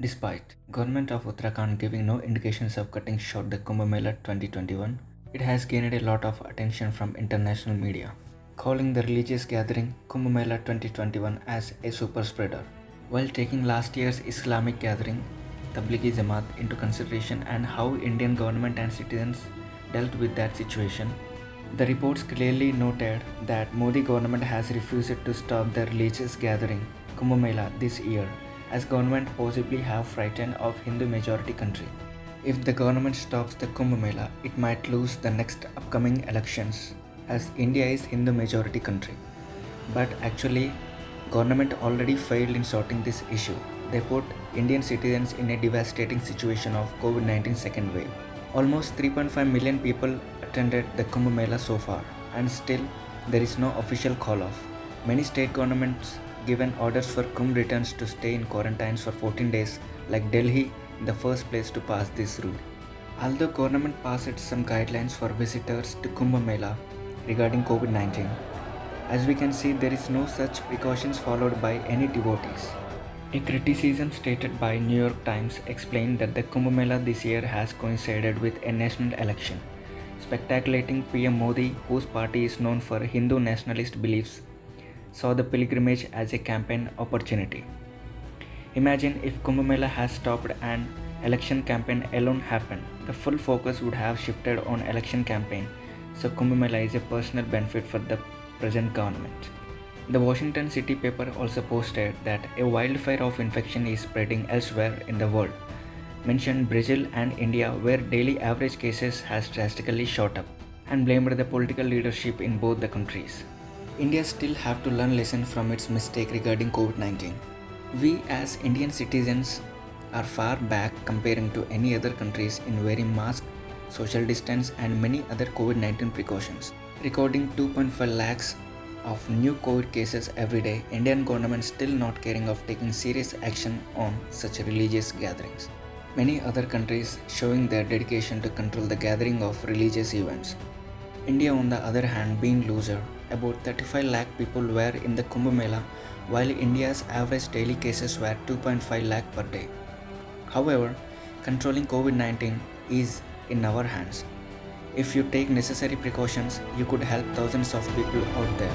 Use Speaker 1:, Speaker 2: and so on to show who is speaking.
Speaker 1: Despite government of Uttarakhand giving no indications of cutting short the Kumbh Mela 2021, it has gained a lot of attention from international media, calling the religious gathering Kumbh Mela 2021 as a super spreader. While taking last year's Islamic gathering, Tablighi Jamaat, into consideration and how Indian government and citizens dealt with that situation, the reports clearly noted that Modi government has refused to stop the religious gathering Kumbh Mela this year, as government possibly have frightened of Hindu majority country. If the government stops the Kumbh Mela, it might lose the next upcoming elections, as India is Hindu majority country. But actually, government already failed in sorting this issue. They put Indian citizens in a devastating situation of COVID-19 second wave. Almost 3.5 million people attended the Kumbh Mela so far, and still there is no official call off. Many state governments given orders for Kumbh returns to stay in quarantines for 14 days, like Delhi in the first place to pass this rule. Although government passed some guidelines for visitors to Kumbh Mela regarding COVID-19, as we can see there is no such precautions followed by any devotees. A criticism stated by New York Times explained that the Kumbh Mela this year has coincided with a national election, spectaculating PM Modi, whose party is known for Hindu nationalist beliefs, saw the pilgrimage as a campaign opportunity. Imagine if Kumbh Mela has stopped and election campaign alone happened. The full focus would have shifted on election campaign, so Kumbh Mela is a personal benefit for the present government. The Washington City paper also posted that a wildfire of infection is spreading elsewhere in the world, mentioned Brazil and India where daily average cases has drastically shot up, and blamed the political leadership in both the countries. India still have to learn lesson from its mistake regarding COVID-19. We as Indian citizens are far back comparing to any other countries in wearing mask, social distance and many other COVID-19 precautions. Recording 2.5 lakhs of new COVID cases every day, Indian government still not caring of taking serious action on such religious gatherings. Many other countries showing their dedication to control the gathering of religious events. India on the other hand being loser, about 35 lakh people were in the Kumbh Mela while India's average daily cases were 2.5 lakh per day. However, controlling COVID-19 is in our hands. If you take necessary precautions, you could help thousands of people out there.